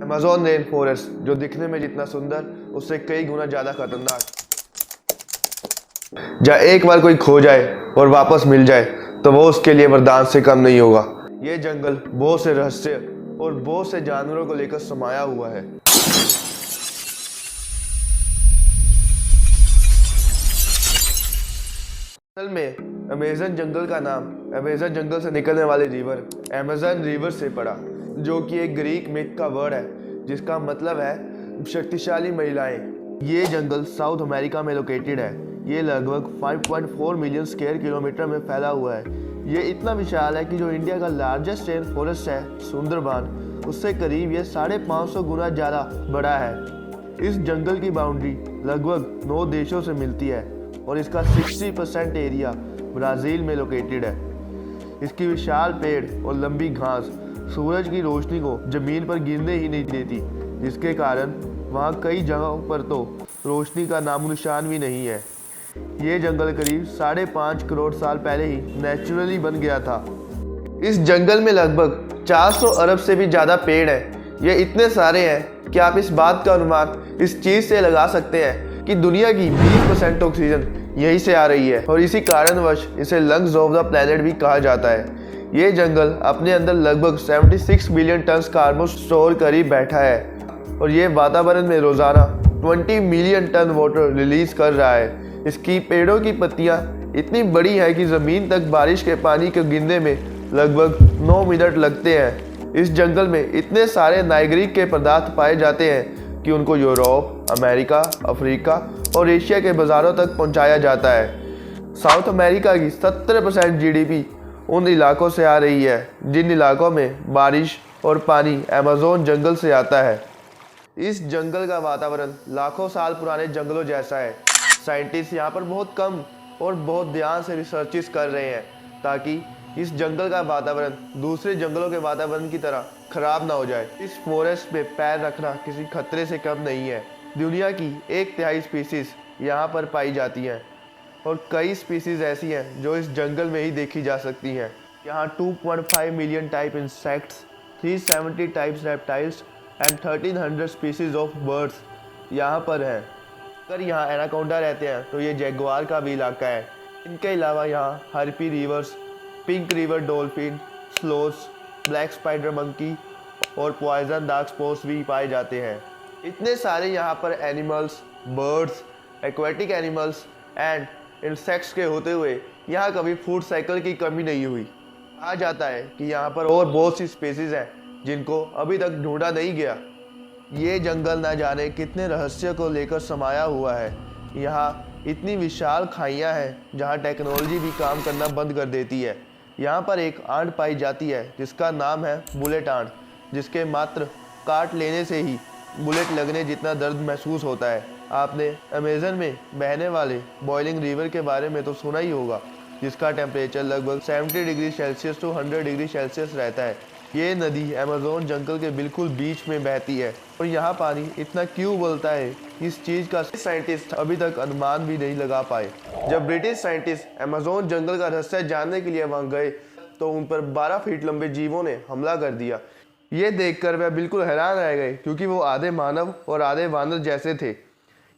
Amazon rain forest जो दिखने में जितना सुंदर उससे कई गुना ज्यादा खतरनाक। जहाँ एक बार कोई खो जाए और वापस मिल जाए तो वो उसके लिए वरदान से कम नहीं होगा। ये जंगल बहुत से रहस्य और बहुत से जानवरों को लेकर समाया हुआ है। असल में अमेज़न जंगल का नाम अमेज़न जंगल से निकलने वाले रिवर अमेज़न रिवर से पड़ा, जो कि एक ग्रीक मिथ का वर्ड है जिसका मतलब है शक्तिशाली महिलाएं। ये जंगल साउथ अमेरिका में लोकेटेड है। ये लगभग 5.4 मिलियन स्क्वायर किलोमीटर में फैला हुआ है। ये इतना विशाल है कि जो इंडिया का लार्जेस्ट रेन फॉरेस्ट है सुंदरबान, उससे करीब ये 550 गुना ज़्यादा बड़ा है। इस जंगल की बाउंड्री लगभग 9 देशों से मिलती है और इसका 60% एरिया ब्राज़ील में लोकेटेड है। इसकी विशाल पेड़ और लंबी घास सूरज की रोशनी को जमीन पर गिरने ही नहीं देती, जिसके कारण वहाँ कई जगहों पर तो रोशनी का नामो निशान भी नहीं है। ये जंगल करीब 5.5 करोड़ साल पहले ही नेचुरली बन गया था। इस जंगल में लगभग 400 अरब से भी ज़्यादा पेड़ हैं। ये इतने सारे हैं कि आप इस बात का अनुमान इस चीज़ से लगा सकते हैं कि दुनिया की 20% ऑक्सीजन यहीं से आ रही है और इसी कारणवश इसे लंग्स ऑफ द प्लैनेट भी कहा जाता है। ये जंगल अपने अंदर लगभग 76 बिलियन टन कार्बन स्टोर कर बैठा है और ये वातावरण में रोजाना 20 मिलियन टन वाटर रिलीज कर रहा है। इसकी पेड़ों की पत्तियां इतनी बड़ी है कि जमीन तक बारिश के पानी के गिरने में लगभग 9 मिनट लगते हैं। इस जंगल में इतने सारे नाइग्रिक के पदार्थ पाए जाते हैं कि उनको यूरोप, अमेरिका, अफ्रीका और एशिया के बाज़ारों तक पहुंचाया जाता है। साउथ अमेरिका की 70% जीडीपी उन इलाकों से आ रही है जिन इलाकों में बारिश और पानी अमेज़न जंगल से आता है। इस जंगल का वातावरण लाखों साल पुराने जंगलों जैसा है। साइंटिस्ट यहाँ पर बहुत कम और बहुत ध्यान से रिसर्चेस कर रहे हैं ताकि इस जंगल का वातावरण दूसरे जंगलों के वातावरण की तरह खराब ना हो जाए। इस फॉरेस्ट में पैर रखना किसी खतरे से कम नहीं है। दुनिया की 1/3 स्पीसीज यहाँ पर पाई जाती हैं और कई स्पीसीज ऐसी हैं जो इस जंगल में ही देखी जा सकती हैं। यहाँ 2.5 million type insects, 370 types reptiles and 1300 species of birds यहाँ पर हैं। अगर यहाँ एनाकोंडा रहते हैं तो ये जैगुआर का भी इलाका है। इनके अलावा यहाँ harpy rivers, pink river dolphin, sloths, black spider monkey और पॉइजन डार्क स्पोर्ट्स भी पाए जाते हैं। इतने सारे यहाँ पर animals, birds, aquatic animals and insects के होते हुए यहाँ कभी फूड साइकिल की कमी नहीं हुई। कहा जाता है कि यहाँ पर और बहुत सी स्पीसीज हैं जिनको अभी तक ढूंढा नहीं गया। ये जंगल ना जाने कितने रहस्य को लेकर समाया हुआ है। यहाँ इतनी विशाल खाइयाँ हैं जहाँ टेक्नोलॉजी भी काम करना बंद कर देती है। यहाँ पर एक आंट पाई जाती है जिसका नाम है बुलेट आंट, जिसके मात्र काट लेने से ही बुलेट लगने जितना दर्द महसूस होता है। आपने अमेज़न में बहने वाले बॉइलिंग रिवर के बारे में तो सुना ही होगा, जिसका टेम्परेचर लगभग 70 degree Celsius to 100 degree Celsius रहता है। ये नदी अमेज़न जंगल के बिल्कुल बीच में बहती है और यहाँ पानी इतना क्यों उबलता है, इस चीज़ का साइंटिस्ट अभी तक अनुमान भी नहीं लगा पाए। जब ब्रिटिश साइंटिस्ट अमेज़न जंगल का रहस्य जानने के लिए वहाँ गए तो उन पर 12 फीट लंबे जीवों ने हमला कर दिया। ये देखकर वह बिल्कुल हैरान रह गए क्योंकि वो आधे मानव और आधे वानर जैसे थे।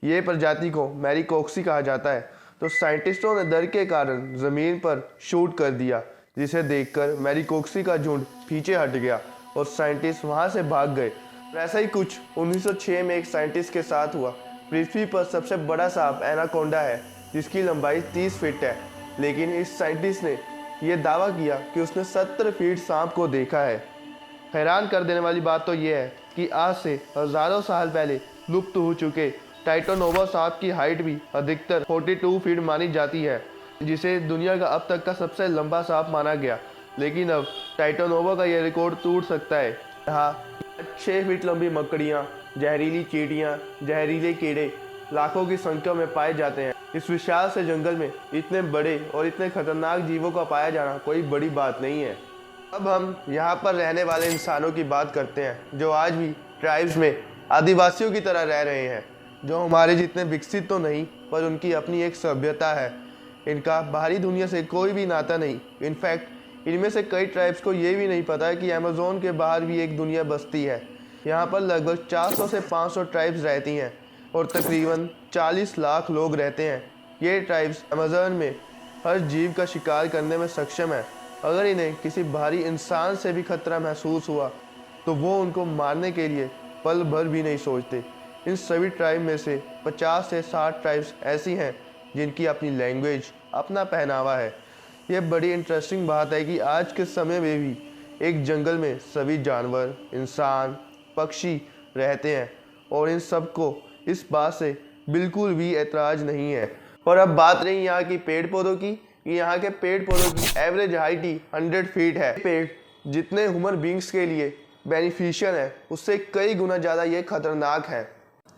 ये प्रजाति को मैरीकोक्सी कहा जाता है। तो साइंटिस्टों ने डर के कारण ज़मीन पर शूट कर दिया, जिसे देखकर मैरीकोक्सी का झुंड पीछे हट गया और साइंटिस्ट वहाँ से भाग गए। ऐसा ही कुछ 1906 में एक साइंटिस्ट के साथ हुआ। पृथ्वी पर सबसे बड़ा सांप एनाकोंडा है जिसकी लंबाई 30 फीट है, लेकिन इस साइंटिस्ट ने यह दावा किया कि उसने 70 फीट सांप को देखा है। हैरान कर देने वाली बात तो यह है कि आज से हज़ारों साल पहले लुप्त हो चुके टाइटोनोवा सांप की हाइट भी अधिकतर 42 फीट मानी जाती है, जिसे दुनिया का अब तक का सबसे लंबा सांप माना गया। लेकिन अब टाइटोनोवा का यह रिकॉर्ड टूट सकता है। यहाँ 6 फीट लंबी मकड़ियाँ, जहरीली चींटियाँ, जहरीले कीड़े लाखों की संख्या में पाए जाते हैं। इस विशाल से जंगल में इतने बड़े और इतने खतरनाक जीवों का पाया जाना कोई बड़ी बात नहीं है। अब हम यहाँ पर रहने वाले इंसानों की बात करते हैं जो आज भी ट्राइब्स में आदिवासियों की तरह रह रहे हैं, जो हमारे जितने विकसित तो नहीं पर उनकी अपनी एक सभ्यता है। इनका बाहरी दुनिया से कोई भी नाता नहीं। इनफैक्ट इनमें से कई ट्राइब्स को ये भी नहीं पता है कि अमेज़न के बाहर भी एक दुनिया बसती है। यहाँ पर लगभग 400 से 500 ट्राइब्स रहती हैं और तकरीबन 40 लाख लोग रहते हैं। ये ट्राइब्स अमेज़न में हर जीव का शिकार करने में सक्षम है। अगर इन्हें किसी भारी इंसान से भी खतरा महसूस हुआ तो वो उनको मारने के लिए पल भर भी नहीं सोचते। इन सभी ट्राइब में से 50 से 60 ट्राइब्स ऐसी हैं जिनकी अपनी लैंग्वेज, अपना पहनावा है। ये बड़ी इंटरेस्टिंग बात है कि आज के समय में भी एक जंगल में सभी जानवर, इंसान, पक्षी रहते हैं और इन सबको इस बात से बिल्कुल भी ऐतराज़ नहीं है। और अब बात रही यहाँ की पेड़ पौधों की, यहाँ के पेड़ पौधों की एवरेज हाइट ही 100 फीट है। पेड़ जितने ह्यूमन बींग्स के लिए बेनिफिशियल है उससे कई गुना ज़्यादा ये खतरनाक है।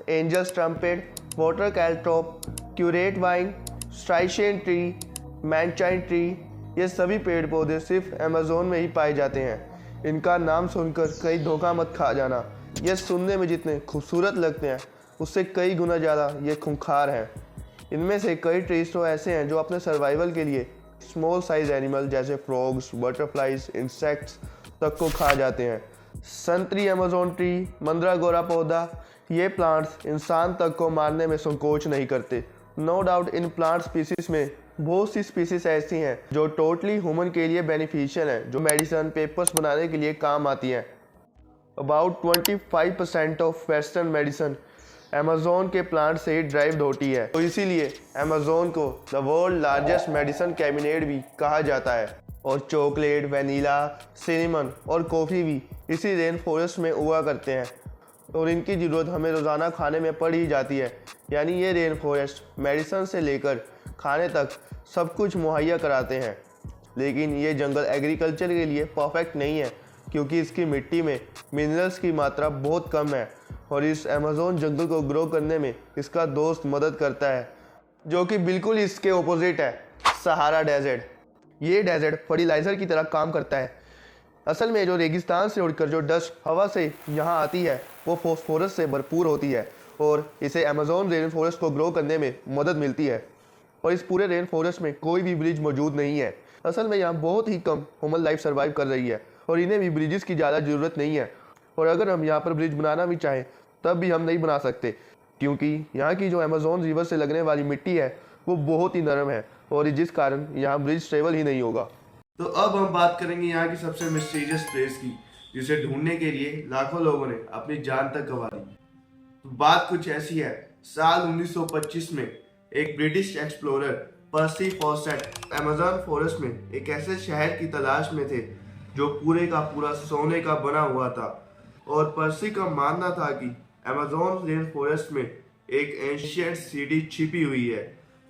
Angels trumpet, water caltrop, curare vine, strychnine tree, manchineel tree, ये सभी पेड़ पौधे सिर्फ अमेज़न में ही पाए जाते हैं। इनका नाम सुनकर कहीं धोखा मत खा जाना। ये सुनने में जितने खूबसूरत लगते हैं उससे कई गुना ज़्यादा ये खूंखार हैं। इनमें से कई ट्रीज तो ऐसे हैं जो अपने सर्वाइवल के लिए स्मॉल साइज एनिमल जैसे फ्रॉग्स, बटरफ्लाइज, इंसेक्ट्स तक को खा जाते हैं। संतरी अमेज़न ट्री, मंद्रागोरा पौधा, ये प्लांट्स इंसान तक को मारने में संकोच नहीं करते। नो डाउट इन प्लांट स्पीसीज में बहुत सी स्पीसीज ऐसी हैं जो टोटली ह्यूमन के लिए बेनिफिशियल हैं, जो मेडिसिन, पेपर्स बनाने के लिए काम आती हैं। About 25% of western medicine Amazon के प्लांट से ही ड्राइव्ड होती है। तो इसीलिए अमेज़न को the world largest medicine cabinet भी कहा जाता है। और चॉकलेट, वनीला, सिनेमन और कॉफ़ी भी इसी रेन फॉरेस्ट में उगा करते हैं और इनकी ज़रूरत हमें रोज़ाना खाने में पड़ ही जाती है। यानी ये रेन फॉरेस्ट मेडिसिन से लेकर खाने तक सब कुछ मुहैया कराते हैं। लेकिन ये जंगल एग्रीकल्चर के लिए परफेक्ट नहीं है क्योंकि इसकी मिट्टी में मिनरल्स की मात्रा बहुत कम है और इस अमेज़न जंगल को ग्रो करने में इसका दोस्त मदद करता है, जो कि बिल्कुल इसके ऑपोजिट है, सहारा डेजर्ट। ये डेजर्ट फर्टिलाइज़र की तरह काम करता है। असल में जो रेगिस्तान से उड़कर जो डस्ट हवा से यहाँ आती है वो फॉस्फोरस से भरपूर होती है और इसे अमेज़न रेन फॉरेस्ट को ग्रो करने में मदद मिलती है। और इस पूरे रेन फॉरेस्ट में कोई भी ब्रिज मौजूद नहीं है। असल में यहाँ बहुत ही कम ह्यूमन लाइफ सर्वाइव कर रही है और इन्हें भी ब्रिजेस की ज़्यादा ज़रूरत नहीं है। और अगर हम यहाँ पर ब्रिज बनाना भी चाहें तब भी हम नहीं बना सकते क्योंकि यहाँ की जो अमेज़न रिवर से लगने वाली मिट्टी है वो बहुत ही नरम है और जिस कारण यहाँ ब्रिज ट्रेवल ही नहीं होगा। तो अब हम बात करेंगे यहाँ की सबसे मिस्टीरियस प्लेस की, जिसे ढूंढने के लिए लाखों लोगों ने अपनी जान तक गंवा दी। तो बात कुछ ऐसी है, साल 1925 में एक ब्रिटिश एक्सप्लोरर पर्सी फॉसेट अमेज़न फॉरेस्ट में एक ऐसे शहर की तलाश में थे जो पूरे का पूरा सोने का बना हुआ था। और पर्सी का मानना था कि अमेज़न रेन फॉरेस्ट में एक एंशिएंट सिटी छिपी हुई है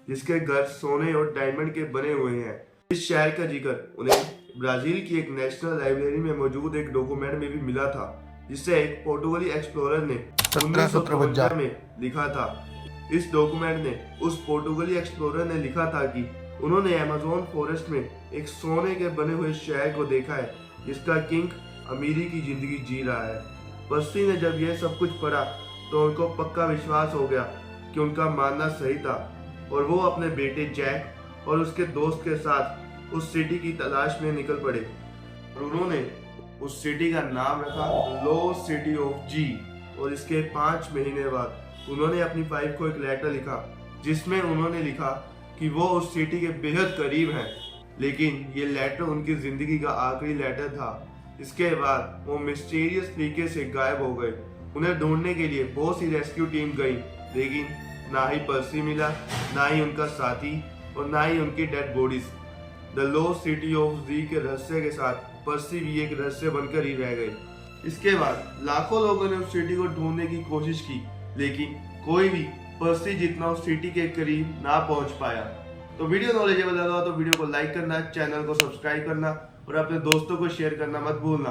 जिसके घर सोने और डायमंड के बने हुए हैं। इस शहर का जिक्र उन्हें ब्राजील की एक नेशनल लाइब्रेरी में मौजूद एक डॉक्यूमेंट में भी मिला था, जिसे एक पोर्टुगली एक्सप्लोरर ने 1753 में लिखा था। इस डॉक्यूमेंट ने उस पोर्टुगली एक्सप्लोरर ने लिखा था कि उन्होंने अमेज़न फॉरेस्ट में एक सोने के बने हुए शहर को देखा है जिसका किंग अमीरी की जिंदगी जी रहा है। पर्सी ने जब यह सब कुछ पढ़ा तो उनको पक्का विश्वास हो गया कि उनका मानना सही था और वो अपने बेटे जैक और उसके दोस्त के साथ उस सिटी की तलाश में निकल पड़े। और उन्होंने उस सिटी का नाम रखा लॉस्ट सिटी ऑफ जी। और इसके 5 महीने बाद उन्होंने अपनी वाइफ को एक लेटर लिखा जिसमें उन्होंने लिखा कि वो उस सिटी के बेहद करीब हैं, लेकिन ये लेटर उनकी जिंदगी का आखिरी लेटर था। इसके बाद वो मिस्टीरियस तरीके से गायब हो गए। उन्हें ढूंढने के लिए बहुत सी रेस्क्यू टीम गई, लेकिन ना ही पर्सी मिला, ना ही उनका साथी और ना ही उनकी dead bodies. The lost city of Z के रहस्य के साथ पर्सी भी एक रहस्य बनकर ही रह गए। इसके बाद लाखों लोगों ने उस सिटी को ढूंढने की कोशिश की, लेकिन कोई भी पर्सी जितना उस सिटी के करीब ना पहुंच पाया। तो वीडियो नॉलेजेबल लगा तो वीडियो को लाइक करना, चैनल को सब्सक्राइब करना और अपने दोस्तों को शेयर करना मत भूलना।